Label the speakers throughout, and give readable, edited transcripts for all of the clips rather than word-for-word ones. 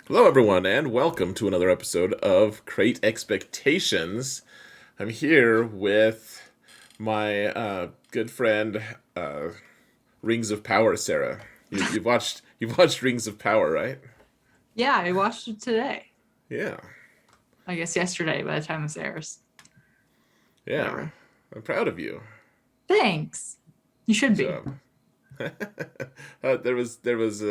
Speaker 1: Hello, everyone, and welcome to another episode of Crate Expectations. I'm here with my good friend, uh, Rings of Power, Sarah. You've watched Rings of Power, right?
Speaker 2: Yeah, I watched it today.
Speaker 1: Yeah,
Speaker 2: I guess yesterday by the time this airs.
Speaker 1: yeah.
Speaker 2: Whatever.
Speaker 1: I'm proud of you.
Speaker 2: Thanks. You should
Speaker 1: Good
Speaker 2: be.
Speaker 1: job. There was.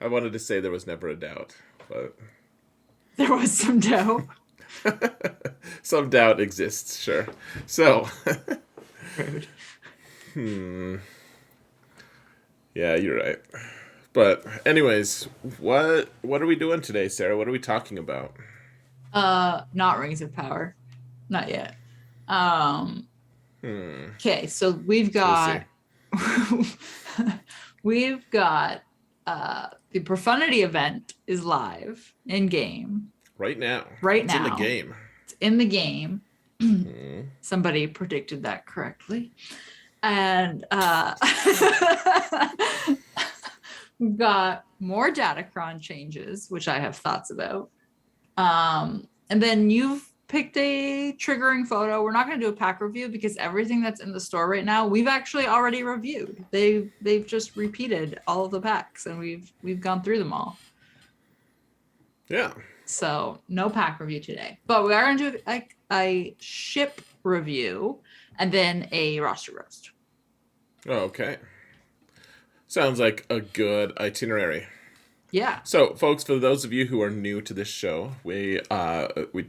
Speaker 1: I wanted to say there was never a doubt, but
Speaker 2: There was some doubt.
Speaker 1: some doubt exists. Sure. So,
Speaker 2: Rude.
Speaker 1: hmm. Yeah, you're right. But anyways, what are we doing today, Sarah? What are we talking about?
Speaker 2: Not Rings of Power. Not yet. Um,
Speaker 1: Hmm.
Speaker 2: okay, so
Speaker 1: We'll see.
Speaker 2: we've got the Profundity event is live in game
Speaker 1: Right now,
Speaker 2: right
Speaker 1: it's in the
Speaker 2: now.
Speaker 1: game.
Speaker 2: It's in the game.
Speaker 1: Hmm.
Speaker 2: Somebody predicted that correctly. And we've got more Datacron changes, which I have thoughts about. And then you've picked a triggering photo. We're not going to do a pack review because everything that's in the store right now we've actually already reviewed. They've just repeated all of the packs and we've gone through them all.
Speaker 1: Yeah.
Speaker 2: So no pack review today, but we are going to do a ship review and then a roster roast.
Speaker 1: Oh, okay. Sounds like a good itinerary.
Speaker 2: Yeah.
Speaker 1: So, folks, for those of you who are new to this show, we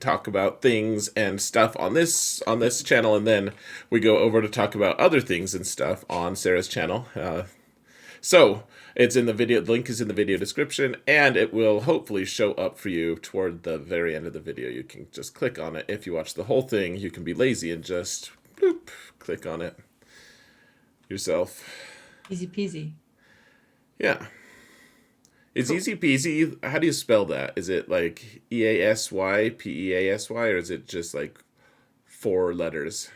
Speaker 1: talk about things and stuff on this channel, and then we go over to talk about other things and stuff on Sarah's channel. So it's in the video. The link is in the video description, and it will hopefully show up for you toward the very end of the video. You can just click on it. If you watch the whole thing, you can be lazy and just bloop, click on it yourself.
Speaker 2: Easy peasy.
Speaker 1: Yeah. It's
Speaker 2: Cool.
Speaker 1: easy peasy. How do you spell that? Is it like EASYPEASY, or is it just like four letters?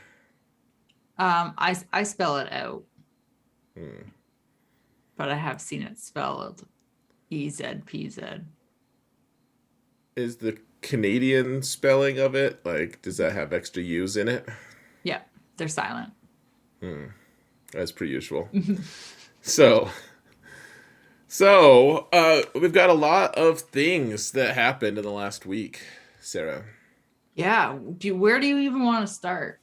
Speaker 2: I spell it out,
Speaker 1: Hmm.
Speaker 2: but I have seen it spelled EZPZ.
Speaker 1: Is the Canadian spelling of it like, does that have extra U's in it?
Speaker 2: Yeah, they're silent.
Speaker 1: As per usual. So, so we've got a lot of things that happened in the last week, Sarah.
Speaker 2: Yeah. Where do you even want to start?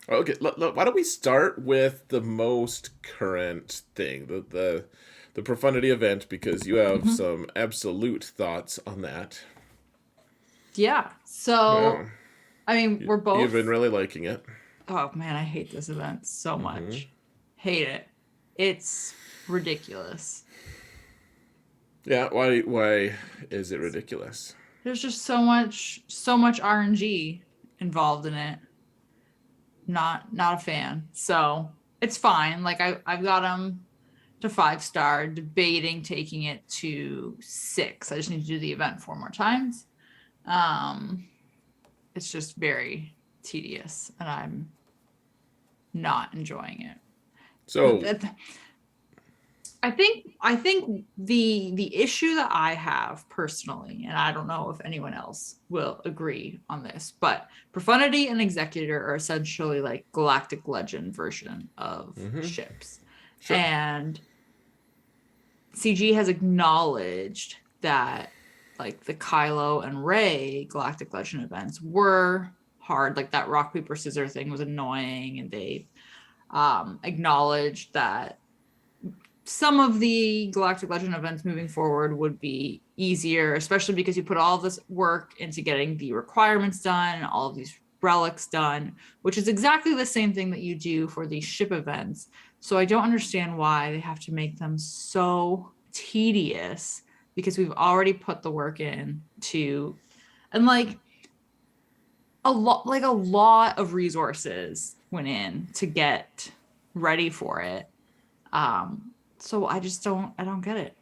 Speaker 1: Okay, why don't we start with the most current thing, the profundity event, because you have
Speaker 2: Mhm.
Speaker 1: some absolute thoughts on that.
Speaker 2: Yeah.
Speaker 1: Yeah,
Speaker 2: So, I mean, we're
Speaker 1: you've been
Speaker 2: both.
Speaker 1: really liking it.
Speaker 2: Oh man, I hate this event so
Speaker 1: Hmm.
Speaker 2: much. Hate it. It's ridiculous.
Speaker 1: Yeah, why is it ridiculous?
Speaker 2: There's just so much RNG involved in it. Not a fan. So it's fine. Like I've got them to 5 star, debating taking it to 6. I just need to do the event 4 more times. Um, it's just very tedious, and I'm not enjoying it.
Speaker 1: So,
Speaker 2: I think the issue that I have personally, and I don't know if anyone else will agree on this, but Profundity and Executor are essentially like Galactic Legend version of
Speaker 1: hmm,
Speaker 2: ships.
Speaker 1: sure.
Speaker 2: And CG has acknowledged that like the Kylo and Rey Galactic Legend events were hard. Like that rock paper scissors thing was annoying, and they acknowledged that some of the Galactic Legend events moving forward would be easier, especially because you put all this work into getting the requirements done and all of these relics done, which is exactly the same thing that you do for these ship events. So I don't understand why they have to make them so tedious because we've already put the work in to, and like a lot of resources went in to get ready for it. So I don't get it.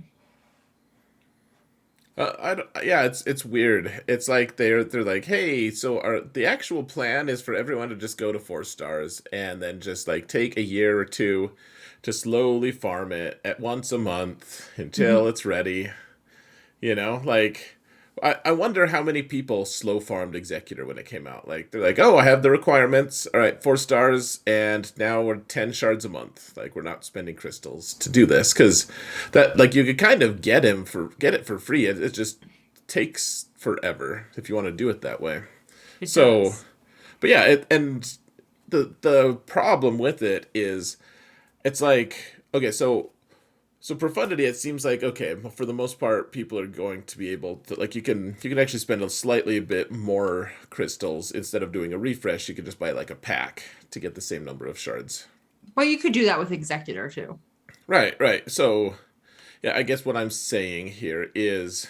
Speaker 1: Yeah, it's weird. It's like they're like, hey, so the actual plan is for everyone to just go to 4 stars and then just like take a year or two to slowly farm it at once a month until
Speaker 2: Mhm.
Speaker 1: it's ready. You know, like I wonder how many people slow farmed Executor when it came out. Like they're like, oh, I have the requirements. All right, 4 stars, and now we're 10 shards a month. Like we're not spending crystals to do this because that like you could kind of get it for free. It just takes forever if you want to do it that way.
Speaker 2: It
Speaker 1: So,
Speaker 2: does.
Speaker 1: but yeah, and the problem with it is it's like okay, so profundity, it seems like okay, for the most part, people are going to be able to like you can actually spend a slightly a bit more crystals instead of doing a refresh. You can just buy like a pack to get the same number of shards.
Speaker 2: But you could do that with Executor too.
Speaker 1: Right, right. So yeah, I guess what I'm saying here is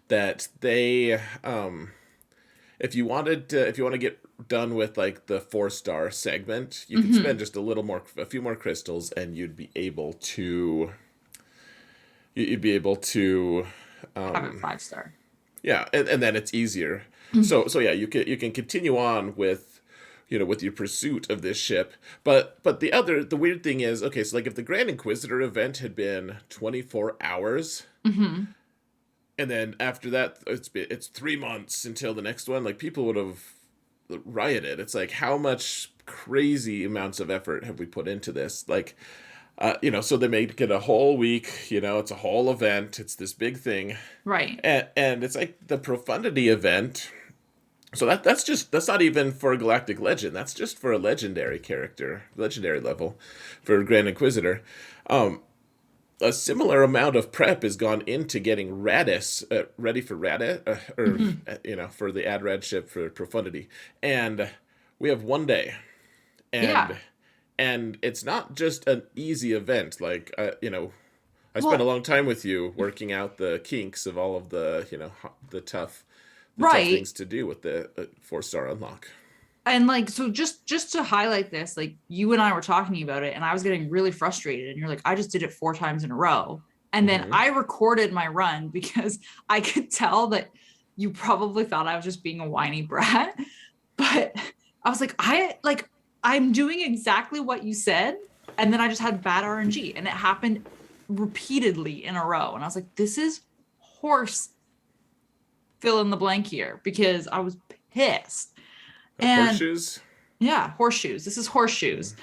Speaker 1: that they, if you want to get done with like the 4 star segment, you could spend
Speaker 2: Hmm.
Speaker 1: just a few more crystals, and you'd be able to
Speaker 2: Have it 5 star.
Speaker 1: yeah, and then it's easier. So yeah, you can continue on with with your pursuit of this ship. But the weird thing is, okay, so like if the Grand Inquisitor event had been 24 hours,
Speaker 2: Hmm.
Speaker 1: and then after that it's 3 months until the next one, like people would have rioted. It's like how much crazy amounts of effort have we put into this? Like so they make it a whole week, it's a whole event, it's this big thing.
Speaker 2: Right.
Speaker 1: And it's like the Profundity event. So that's not even for a Galactic Legend. That's just for a legendary character, legendary level, for Grand Inquisitor. A similar amount of prep has gone into getting Radis ready for Radis, or
Speaker 2: Hmm.
Speaker 1: for the Adrad ship for Profundity, and we have one day,
Speaker 2: Yeah.
Speaker 1: and it's not just an easy event. Like I spent a
Speaker 2: Well,
Speaker 1: long time with you working out the kinks of all of the the tough
Speaker 2: right.
Speaker 1: things to do with the 4 star unlock.
Speaker 2: And like so just to highlight this, like you and I were talking about it and I was getting really frustrated and you're like, I just did it 4 times in a row. And then
Speaker 1: Hmm.
Speaker 2: I recorded my run because I could tell that you probably thought I was just being a whiny brat. But I was like I'm doing exactly what you said. And then I just had bad RNG and it happened repeatedly in a row. And I was like, this is horse fill in the blank here because I was pissed. And
Speaker 1: Horseshoes.
Speaker 2: yeah, horseshoes. This is horseshoes.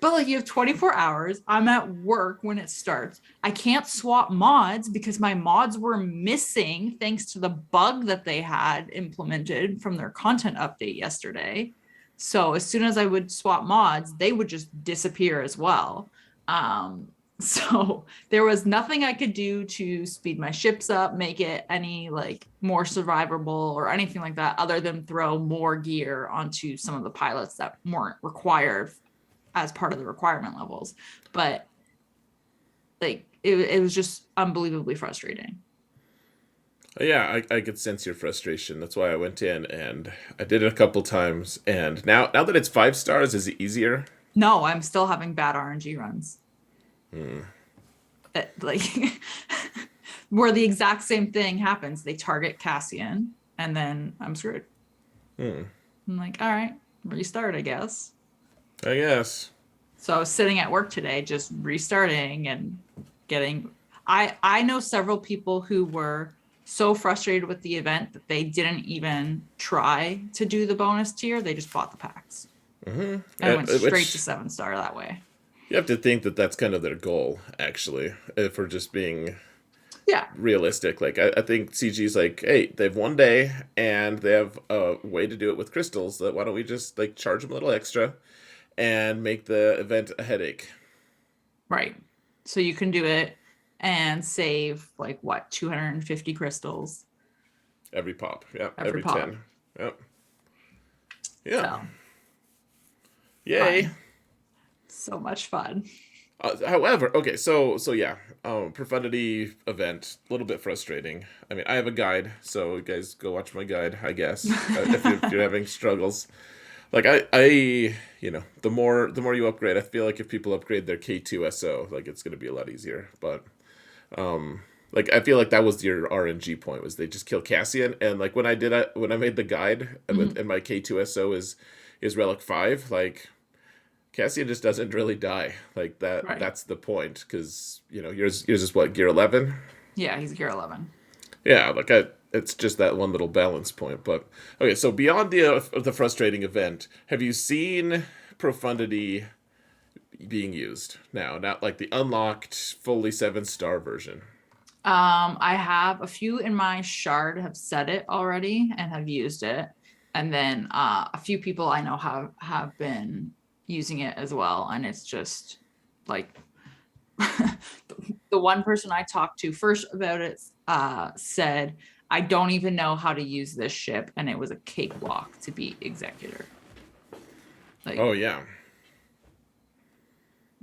Speaker 2: But like you have 24 hours. I'm at work when it starts. I can't swap mods because my mods were missing thanks to the bug that they had implemented from their content update yesterday. So as soon as I would swap mods, they would just disappear as well. Um, so there was nothing I could do to speed my ships up, make it any like more survivable or anything like that, other than throw more gear onto some of the pilots that weren't required as part of the requirement levels. But like it was just unbelievably frustrating.
Speaker 1: Yeah, I could sense your frustration. That's why I went in and I did it a couple times. And now that it's 5 stars, is it easier?
Speaker 2: No, I'm still having bad RNG runs.
Speaker 1: Hmm.
Speaker 2: Like where the exact same thing happens. They target Cassian and then I'm screwed.
Speaker 1: Hmm.
Speaker 2: I'm like, all right, restart, I guess.
Speaker 1: I guess.
Speaker 2: So I was sitting at work today, just restarting and getting. I know several people who were so frustrated with the event that they didn't even try to do the bonus tier. They just bought the packs
Speaker 1: Hmm.
Speaker 2: and went straight to
Speaker 1: Which
Speaker 2: 7 star that way.
Speaker 1: you have to think that that's kind of their goal, actually, if we're just being
Speaker 2: Yeah,
Speaker 1: realistic. Like I think CG's like, hey, they've one day and they have a way to do it with crystals. That why don't we just like charge them a little extra and make the event a headache
Speaker 2: right. So you can do it and save like what 250 crystals
Speaker 1: every pop. Yep,
Speaker 2: every
Speaker 1: every
Speaker 2: pop.
Speaker 1: 10. Yep. Yeah.
Speaker 2: So
Speaker 1: Yay.
Speaker 2: fun, so much fun.
Speaker 1: However, okay, so yeah, profundity event, a little bit frustrating. I mean, I have a guide, so you guys go watch my guide, I guess, if you're having struggles. Like the more you upgrade, I feel like if people upgrade their K2SO, like it's gonna be a lot easier. But like I feel like that was your RNG point, was they just kill Cassian, and like when I made the guide with
Speaker 2: Mhm.
Speaker 1: and my K2SO is Relic 5, like Cassian just doesn't really die like that.
Speaker 2: Right.
Speaker 1: That's the point, because yours is what, gear 11.
Speaker 2: Yeah, he's gear 11.
Speaker 1: Yeah, it's just that one little balance point. But okay, so beyond the frustrating event, have you seen Profundity being used now? Not like the unlocked fully 7-star version.
Speaker 2: I have a few in my shard have set it already and have used it. And then a few people I know have been using it as well. And it's just like the one person I talked to first about it said, I don't even know how to use this ship, and it was a cakewalk to be executor. Like,
Speaker 1: Oh yeah.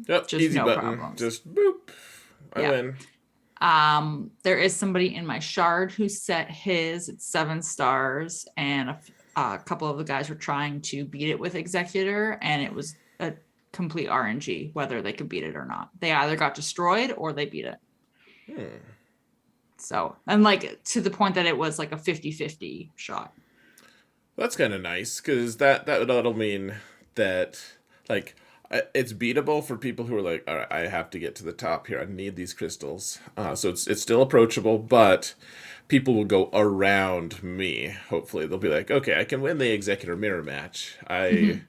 Speaker 1: Yep,
Speaker 2: just
Speaker 1: easy
Speaker 2: no
Speaker 1: button.
Speaker 2: problems.
Speaker 1: Just boop. I
Speaker 2: Yeah.
Speaker 1: win.
Speaker 2: There is somebody in my shard who set his at 7 stars, and a couple of the guys were trying to beat it with executor, and it was a complete RNG whether they could beat it or not. They either got destroyed or they beat it. So, and like to the point that it was like a 50-50 shot.
Speaker 1: That's kind of nice because that'll mean that like it's beatable for people who are like, all right, I have to get to the top here. I need these crystals. So it's still approachable, but people will go around me. Hopefully, they'll be like, okay, I can win the executor mirror match.
Speaker 2: Mhm.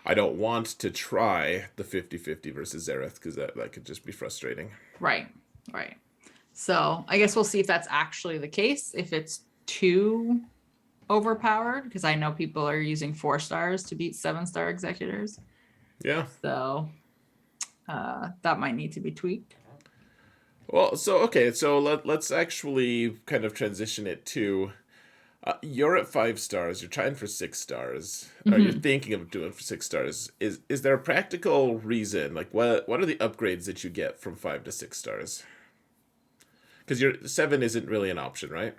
Speaker 1: I don't want to try the 50-50 versus Zareth because that could just be frustrating.
Speaker 2: Right, right. So I guess we'll see if that's actually the case. If it's too overpowered, because I know people are using 4 stars to beat 7-star executors.
Speaker 1: Yeah.
Speaker 2: So that might need to be tweaked.
Speaker 1: Well, so okay, so let's actually kind of transition it to you're at 5 stars. You're trying for 6 stars, or you're
Speaker 2: Mhm.
Speaker 1: thinking of doing for 6 stars. Is there a practical reason? Like, what are the upgrades that you get from 5 to 6 stars? Because your 7 isn't really an option, right?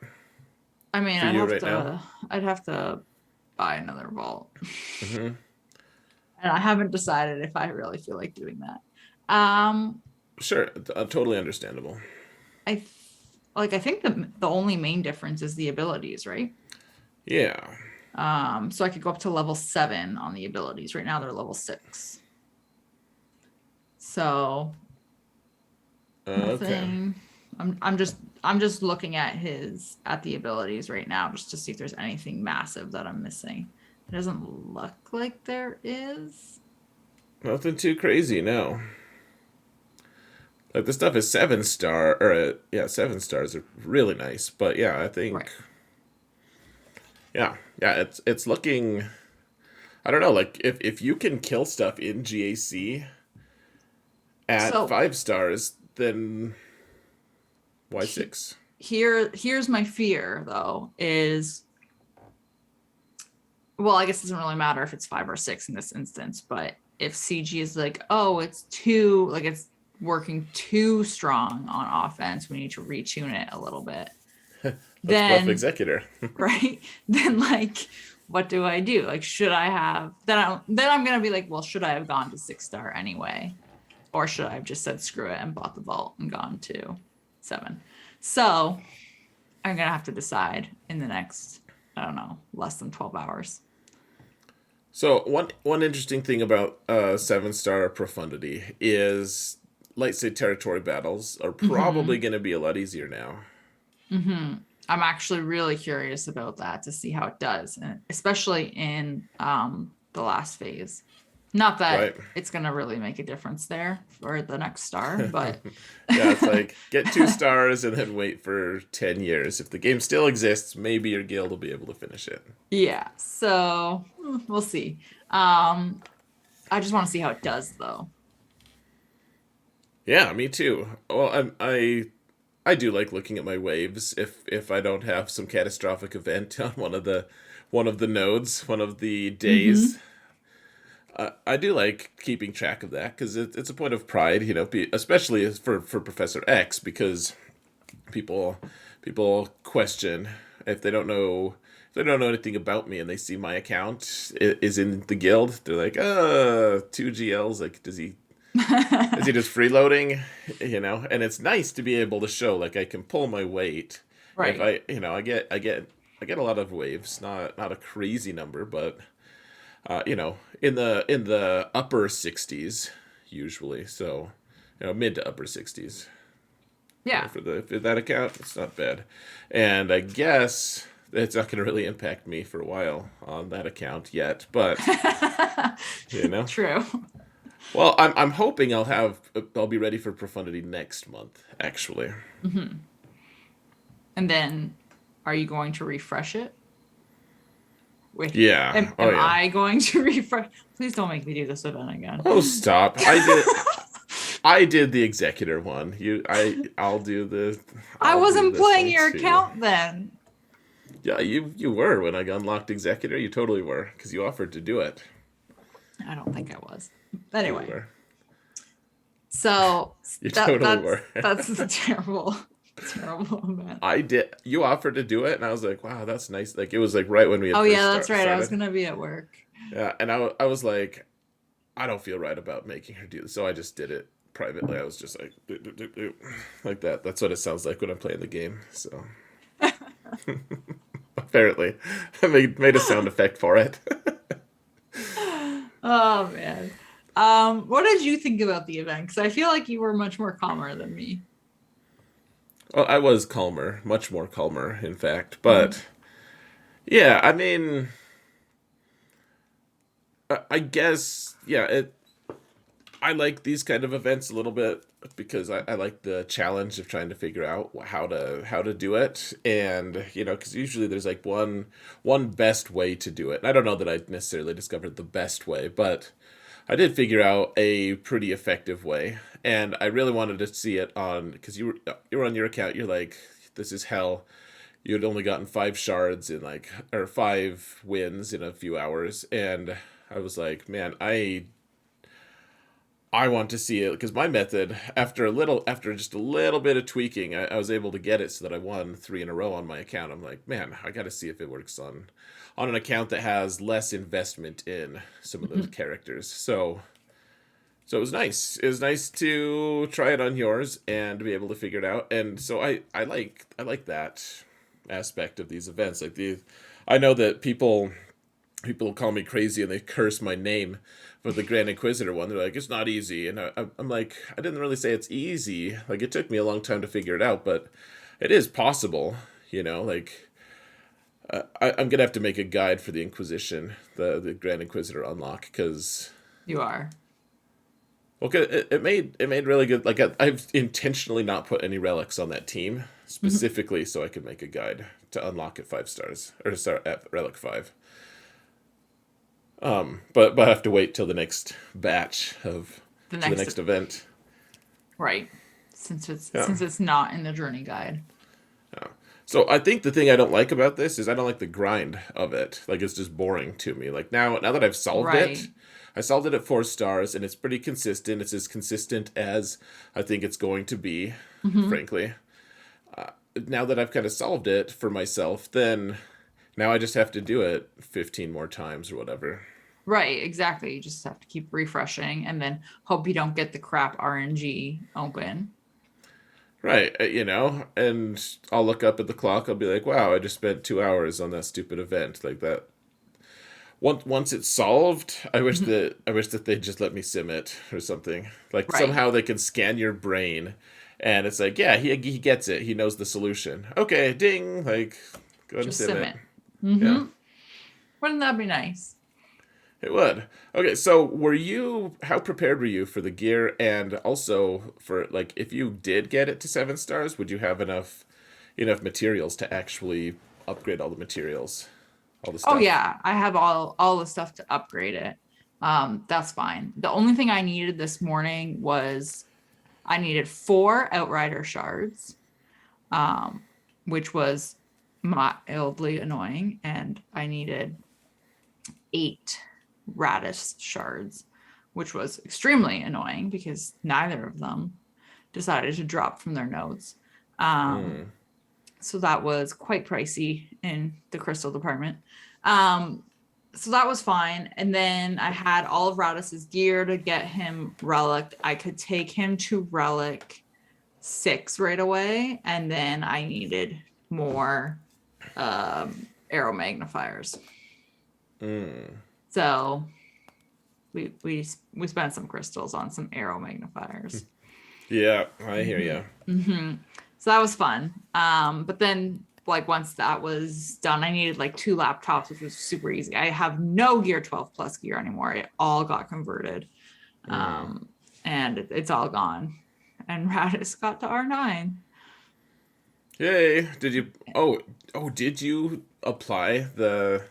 Speaker 2: I mean,
Speaker 1: For you right now.
Speaker 2: I'd have to buy another vault.
Speaker 1: Hmm.
Speaker 2: And I haven't decided if I really feel like doing that.
Speaker 1: Sure, totally understandable.
Speaker 2: I like I think the only main difference is the abilities, right?
Speaker 1: Yeah.
Speaker 2: So I could go up to level 7 on the abilities. Right now they're level 6. So
Speaker 1: Okay.
Speaker 2: nothing. I'm just looking at the abilities right now just to see if there's anything massive that I'm missing. It doesn't look like there is.
Speaker 1: Nothing too crazy, no. Like the stuff is 7 star, or yeah, 7 stars are really nice. But yeah, I
Speaker 2: Right.
Speaker 1: think yeah, it's looking. I don't know. Like if you can kill stuff in GAC at
Speaker 2: So
Speaker 1: 5 stars, then why
Speaker 2: he,
Speaker 1: 6?
Speaker 2: here's my fear though is, well, I guess it doesn't really matter if it's 5 or 6 in this instance, but if CG is like, oh, it's too, like it's working too strong on offense, we need to retune it a little bit.
Speaker 1: Let's buff
Speaker 2: Then,
Speaker 1: Executor.
Speaker 2: right? Then like, what do I do? Like, should I have, then I'm gonna be like, well, should I have gone to 6-star anyway? Or should I have just said screw it and bought the vault and gone to 7? So I'm gonna have to decide in the next, I don't know, less than 12 hours.
Speaker 1: So one interesting thing about 7 star Profundity is light state territory battles are
Speaker 2: Mm-hmm.
Speaker 1: probably going to be a lot easier now.
Speaker 2: Mm-hmm. I'm actually really curious about that to see how it does, and especially in the last phase. Not that
Speaker 1: Right?
Speaker 2: it's gonna really make a difference there for the next star, but
Speaker 1: Yeah, it's like get 2 stars and then wait for 10 years. If the game still exists, maybe your guild will be able to finish it.
Speaker 2: yeah. So we'll see. Um, I just want to see how it does, though.
Speaker 1: Yeah, me too. Well, I do like looking at my waves if I don't have some catastrophic event on one of the nodes, one of the days.
Speaker 2: Mm-hmm.
Speaker 1: I do like keeping track of that because it's a point of pride, especially for Professor X, because people people question if they don't know if they don't know anything about me and they see my account is in the guild. They're like, 2 GLs. Like, is he just freeloading? And it's nice to be able to show like I can pull my weight. If
Speaker 2: Right.
Speaker 1: I get a lot of waves, not a crazy number, but in the upper 60s usually. So, mid to upper 60s.
Speaker 2: Yeah.
Speaker 1: For that account, it's not bad. And I guess it's not going to really impact me for a while on that account yet, but you know.
Speaker 2: True.
Speaker 1: Well, I'm hoping I'll be ready for Profundity next month, actually.
Speaker 2: Hmm. And then are you going to refresh it? Wait,
Speaker 1: Yeah. Oh
Speaker 2: am
Speaker 1: yeah.
Speaker 2: I going to refresh? Please don't make me do this event again.
Speaker 1: Oh, stop. I did the executor one.
Speaker 2: I
Speaker 1: I'll do
Speaker 2: wasn't
Speaker 1: this
Speaker 2: playing
Speaker 1: one
Speaker 2: your
Speaker 1: too.
Speaker 2: account then.
Speaker 1: Yeah, you were when I unlocked executor. You totally were because you offered to do it.
Speaker 2: I don't think I was.
Speaker 1: You
Speaker 2: Anyway,
Speaker 1: were.
Speaker 2: so
Speaker 1: You
Speaker 2: that
Speaker 1: totally were.
Speaker 2: that's a terrible, terrible event.
Speaker 1: I did. You offered to do it, and I was like, "Wow, that's nice." Like it was like right when we had
Speaker 2: Oh
Speaker 1: first
Speaker 2: yeah, that's right. I was
Speaker 1: started.
Speaker 2: gonna be at work.
Speaker 1: Yeah, and I was like, I don't feel right about making her do this, so I just did it privately. I was just like, "Doop, doop, doop, doop," like that. That's what it sounds like when I'm playing the game. So apparently, I made a sound effect for it.
Speaker 2: Oh man. What did you think about the event? Because I feel like you were much more calmer than me.
Speaker 1: Well, I was calmer, much more calmer, in fact.
Speaker 2: Mhm.
Speaker 1: But yeah, I mean, I guess yeah. I like these kind of events a little bit because I like the challenge of trying to figure out how to do it, and because usually there's like one best way to do it. And I don't know that I necessarily discovered the best way, but I did figure out a pretty effective way, and I really wanted to see it on because you were on your account. You're like, this is hell. You had only gotten 5 shards in like or 5 wins in a few hours, and I was like, man, I want to see it because my method, after just a little bit of tweaking, I was able to get it so that I won 3 in a row on my account. I'm like, man, I got to see if it works on an account that has less investment in some of those
Speaker 2: Mhm.
Speaker 1: characters. So it was nice. It was nice to try it on yours and to be able to figure it out. And so I like that aspect of these events. I know that people call me crazy and they curse my name for the Grand Inquisitor one. They're like, it's not easy, and I'm like, I didn't really say it's easy. Like it took me a long time to figure it out, but it is possible. Like I'm gonna have to make a guide for the Inquisition, the Grand Inquisitor unlock, because
Speaker 2: You are.
Speaker 1: well, 'cause it made really good. Like I've intentionally not put any relics on that team
Speaker 2: Mhm.
Speaker 1: specifically so I could make a guide to unlock at 5 stars or to start at relic 5. But I have to wait till the next batch of
Speaker 2: The
Speaker 1: to the
Speaker 2: next,
Speaker 1: next event.
Speaker 2: right. Since it's
Speaker 1: Yeah.
Speaker 2: not in the journey guide.
Speaker 1: Yeah. So I think the thing I don't like about this is I don't like the grind of it. Like it's just boring to me. Like now that I've solved it,
Speaker 2: Right.
Speaker 1: I solved it at 4 stars and it's pretty consistent. It's as consistent as I think it's going to be,
Speaker 2: Hmm.
Speaker 1: frankly. Now that I've kind of solved it for myself, then now I just have to do it 15 more times or whatever.
Speaker 2: Right, exactly. You just have to keep refreshing and then hope you don't get the crap RNG open.
Speaker 1: Right, and I'll look up at the clock. I'll be like, "Wow, I just spent 2 hours on that stupid event." Like that. Once it's solved,
Speaker 2: Mhm.
Speaker 1: I wish that they'd just let me sim it or something. Like
Speaker 2: Right.
Speaker 1: somehow they can scan your brain, and it's like, yeah, he gets it. He knows the solution. Okay, ding. Like, go ahead and
Speaker 2: Just
Speaker 1: sim
Speaker 2: sim
Speaker 1: it.
Speaker 2: it.
Speaker 1: Yeah,
Speaker 2: Hmm. Wouldn't that be nice?
Speaker 1: it would. Okay, so how prepared were you for the gear, and also for like if you did get it to 7 stars, would you have enough materials to actually upgrade all the materials, all the
Speaker 2: Oh
Speaker 1: stuff?
Speaker 2: yeah, I have all the stuff to upgrade it. That's fine. The only thing I needed this morning was I needed 4 outrider shards, um, which was mildly annoying, and I needed 8 radish shards, which was extremely annoying because neither of them decided to drop from their nodes. Um,
Speaker 1: Hmm.
Speaker 2: so that was quite pricey in the crystal department. Um, so that was fine. And then I had all of Radis's gear to get him relic. I could take him to relic 6 right away. And then I needed more arrow magnifiers.
Speaker 1: Hmm.
Speaker 2: So we spent some crystals on some arrow magnifiers.
Speaker 1: Yeah, I hear
Speaker 2: Mm-hmm.
Speaker 1: you.
Speaker 2: Mm-hmm. So that was fun. But then like once that was done, I needed like 2 laptops, which was super easy. I have no Gear 12 Plus gear anymore. It all got converted. Um, and it's all gone. And Radis got to R9.
Speaker 1: Yay! Did you? Oh, did you apply the?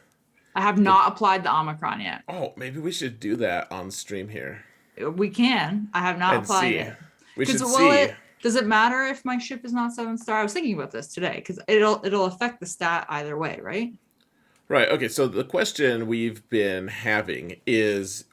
Speaker 2: I have
Speaker 1: The
Speaker 2: not applied the Omicron yet.
Speaker 1: Oh, maybe we should do that on stream here
Speaker 2: We can. I have not
Speaker 1: and
Speaker 2: applied
Speaker 1: see.
Speaker 2: it.
Speaker 1: We
Speaker 2: Because
Speaker 1: should
Speaker 2: will
Speaker 1: see.
Speaker 2: it does it matter if my ship is not 7-star? I was thinking about this today because it'll affect the stat either way, right?
Speaker 1: Right. Okay. So the question we've been having is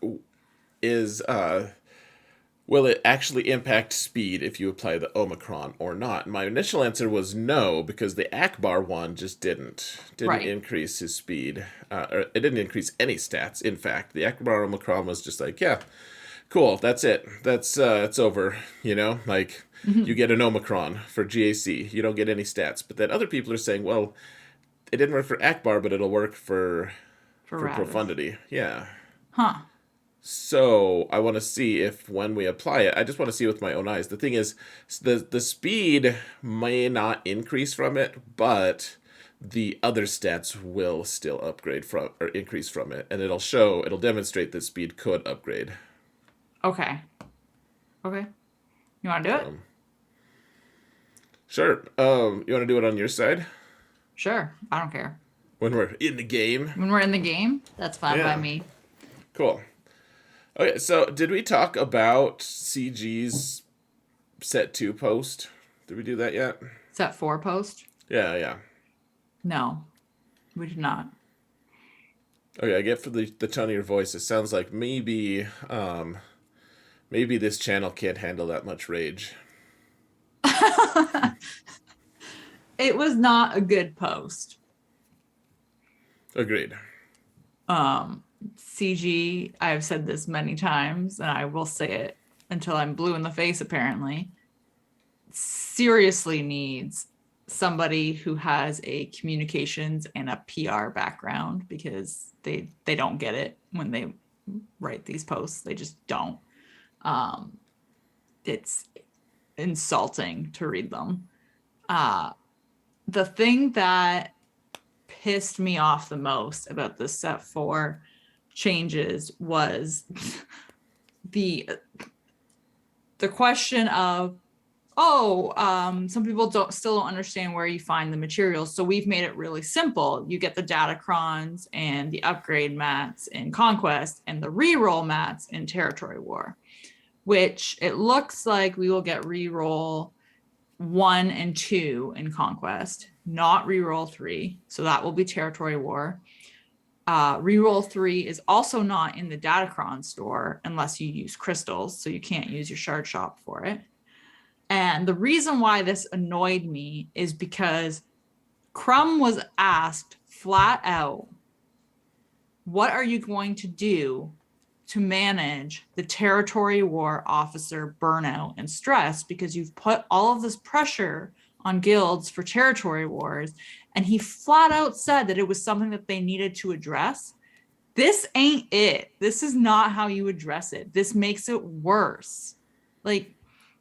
Speaker 1: will it actually impact speed if you apply the Omicron or not? My initial answer was no, because the Akbar one just didn't
Speaker 2: Right.
Speaker 1: increase his speed. Or it didn't increase any stats. In fact, the Akbar Omicron was just like, yeah, cool, that's it. That's it's over. You know, like you
Speaker 2: Mhm.
Speaker 1: get an Omicron for GAC. You don't get any stats. But then other people are saying, well, it didn't work for Akbar, but it'll work
Speaker 2: For
Speaker 1: for
Speaker 2: Radis.
Speaker 1: Profundity. Yeah.
Speaker 2: Huh.
Speaker 1: So I want to see if when we apply it, I just want to see with my own eyes. The thing is, the speed may not increase from it, but the other stats will still upgrade from or increase from it, and it'll demonstrate that speed could upgrade.
Speaker 2: Okay. Okay. You want to do it?
Speaker 1: So sure. You want to do it on your side
Speaker 2: Sure. I don't care.
Speaker 1: when we're in the game?
Speaker 2: When we're in the game, that's fine by
Speaker 1: Yeah.
Speaker 2: me.
Speaker 1: Cool. Okay. So did we talk about CG's set 2 post? Did we do that yet?
Speaker 2: Set 4 post?
Speaker 1: Yeah. Yeah.
Speaker 2: No, we did not.
Speaker 1: Okay, I get for the tone of your voice, it sounds like maybe this channel can't handle that much rage.
Speaker 2: It was not a good post.
Speaker 1: Agreed.
Speaker 2: CG, I've said this many times, and I will say it until I'm blue in the face, apparently, seriously needs somebody who has a communications and a PR background because they don't get it when they write these posts. They just don't. It's insulting to read them. The thing that pissed me off the most about the set 4 changes was the question of some people still don't understand where you find the materials, so we've made it really simple. You get the Datacrons and the upgrade mats in Conquest and the reroll mats in Territory War, which it looks like we will get reroll 1 and 2 in Conquest, not reroll 3. So that will be Territory War. Reroll 3 is also not in the Datacron store unless you use crystals, so you can't use your shard shop for it. And the reason why this annoyed me is because Crumb was asked flat out, what are you going to do to manage the Territory War officer burnout and stress, because you've put all of this pressure on guilds for Territory Wars? And he flat out said that it was something that they needed to address. This ain't it. This is not how you address it. This makes it worse. Like,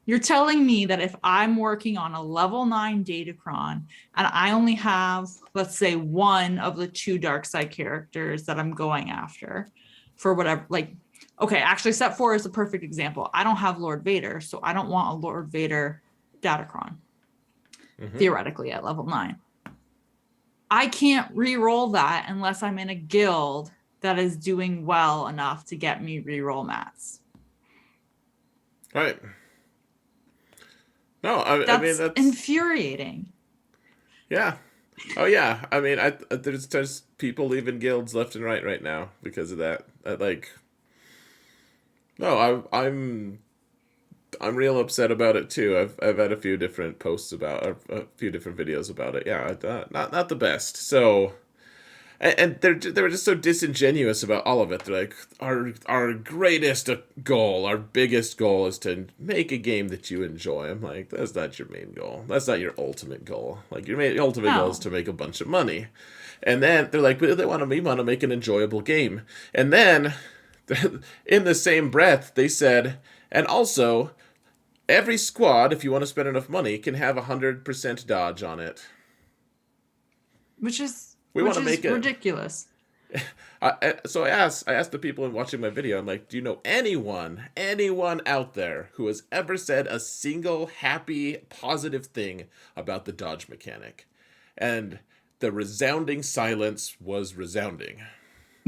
Speaker 2: you're telling me that if I'm working on a level 9 Datacron and I only have, let's say, 1 of the 2 dark side characters that I'm going after for whatever, like, okay, actually set 4 is a perfect example. I don't have Lord Vader, so I don't want a Lord Vader Datacron, theoretically at level 9. I can't re-roll that unless I'm in a guild that is doing well enough to get me re-roll mats.
Speaker 1: Right. No, I mean that's
Speaker 2: infuriating.
Speaker 1: Yeah. Oh yeah. I mean, there's people leaving guilds left and right now because of that. Like, no, I'm real upset about it too. I've had a few different posts about a few different videos about it. Yeah, not the best. So, and they were just so disingenuous about all of it. They're like, our greatest goal, our biggest goal is to make a game that you enjoy. I'm like, that's not your main goal. That's not your ultimate goal. Like, your ultimate goal is to make a bunch of money. And then they're like, but we want to make an enjoyable game. And then, in the same breath, they said, and also, every squad, if you want to spend enough money, can have 100% dodge on it.
Speaker 2: which is
Speaker 1: We want to make it.
Speaker 2: ridiculous.
Speaker 1: So I asked the people watching my video, I'm like, do you know anyone out there who has ever said a single happy, positive thing about the dodge mechanic? And the resounding silence was resounding.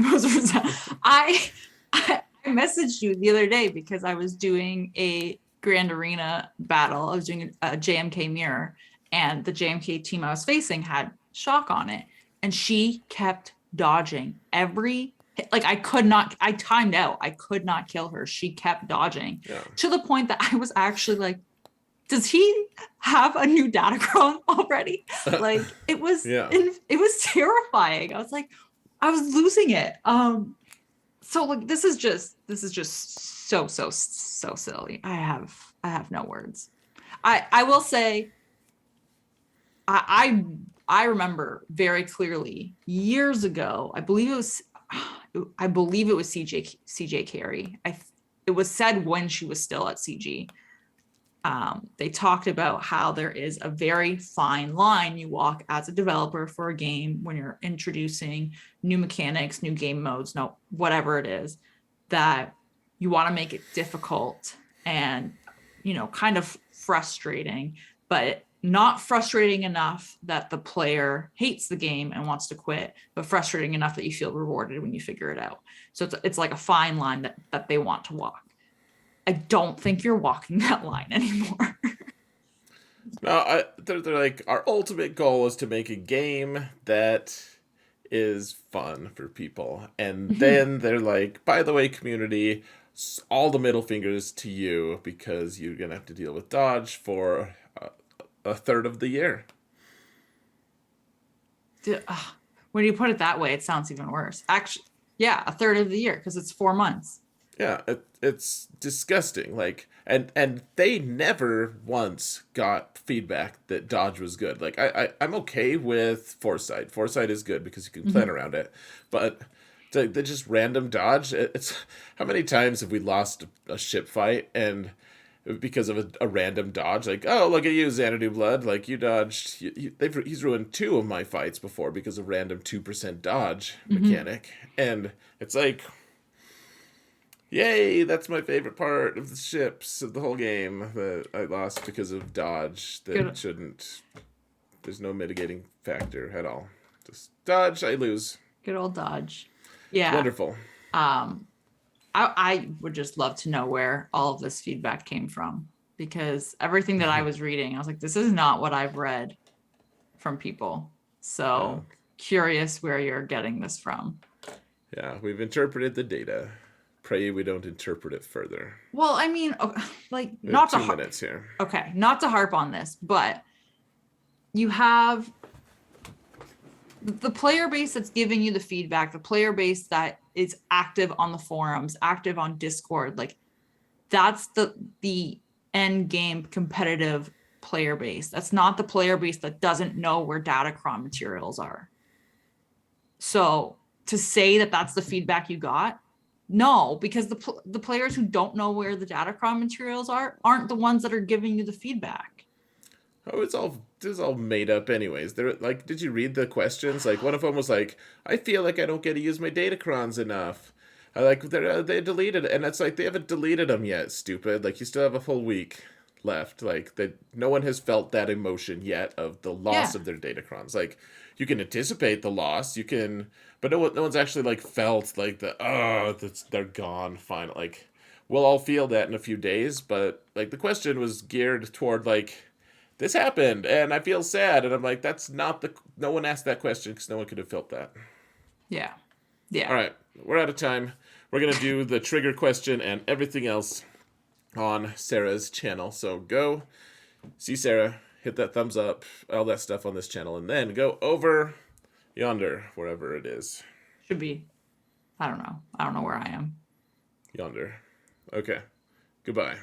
Speaker 2: I, I messaged you the other day because I was doing a Grand Arena battle. I was doing a JMK mirror, and the JMK team I was facing had shock on it, and she kept dodging every like I timed out. I could not kill her. She kept dodging
Speaker 1: Yeah.
Speaker 2: to the point that I was actually like, does he have a new Datacron already? Like it was
Speaker 1: Yeah.
Speaker 2: it was terrifying. I was like, I was losing it. So like this is just so silly. I have no words. I will say I remember very clearly years ago. I believe it was CJ Carey. It was said when she was still at CG. They talked about how there is a very fine line you walk as a developer for a game when you're introducing new mechanics, new game modes, no whatever it is, that you want to make it difficult and kind of frustrating, but not frustrating enough that the player hates the game and wants to quit, but frustrating enough that you feel rewarded when you figure it out. So it's like a fine line that they want to walk. I don't think you're walking that line anymore.
Speaker 1: No, they're like, our ultimate goal is to make a game that is fun for people. And then they're like, by the way, community, all the middle fingers to you because you're going to have to deal with dodge for a third of the year.
Speaker 2: When you put it that way, it sounds even worse. Actually, yeah, a third of the year because it's 4 months.
Speaker 1: Yeah, it's disgusting. Like, and they never once got feedback that dodge was good. Like, I'm okay with foresight. Foresight is good because you can plan around it. But the just random dodge. It's how many times have we lost a ship fight and because of a random dodge? Like, oh, look at you, Xanadu Blood. Like, you dodged. He's ruined 2 of my fights before because of random 2% dodge mechanic, and it's like. Yay, that's my favorite part of the ships of the whole game that I lost because of dodge that shouldn't. There's no mitigating factor at all. Just dodge, I lose.
Speaker 2: Good old dodge. Yeah.
Speaker 1: Wonderful.
Speaker 2: I would just love to know where all of this feedback came from, because everything that I was reading, I was like, this is not what I've read from people. So curious where you're getting this from.
Speaker 1: Yeah, we've interpreted the data. Pray we don't interpret it further.
Speaker 2: Well, I mean, like, not
Speaker 1: 2
Speaker 2: to
Speaker 1: minutes here.
Speaker 2: Okay, not to harp on this, but you have the player base that's giving you the feedback, the player base that is active on the forums, active on Discord. Like, that's the end game competitive player base. That's not the player base that doesn't know where Datacron materials are. So to say that that's the feedback you got, no, because the players who don't know where the Datacron materials are aren't the ones that are giving you the feedback.
Speaker 1: Oh, it's all made up anyways. They're like, did you read the questions? Like, one of them was like, I feel like I don't get to use my Datacrons enough. They deleted it, and it's like, they haven't deleted them yet, stupid. Like, you still have a full week left. Like, no one has felt that emotion yet of the loss of their Datacrons. Like, you can anticipate the loss, but no one's actually like felt like they're gone. Fine, like, we'll all feel that in a few days. But like, the question was geared toward like, this happened and I feel sad, and I'm like, that's not no one asked that question because no one could have felt that.
Speaker 2: Yeah.
Speaker 1: All right, we're out of time. We're gonna do the trigger question and everything else on Sarah's channel. So go see Sarah, hit that thumbs up, all that stuff on this channel, and then go over yonder, wherever it is.
Speaker 2: Should be. I don't know. I don't know where I am.
Speaker 1: Yonder. Okay. Goodbye.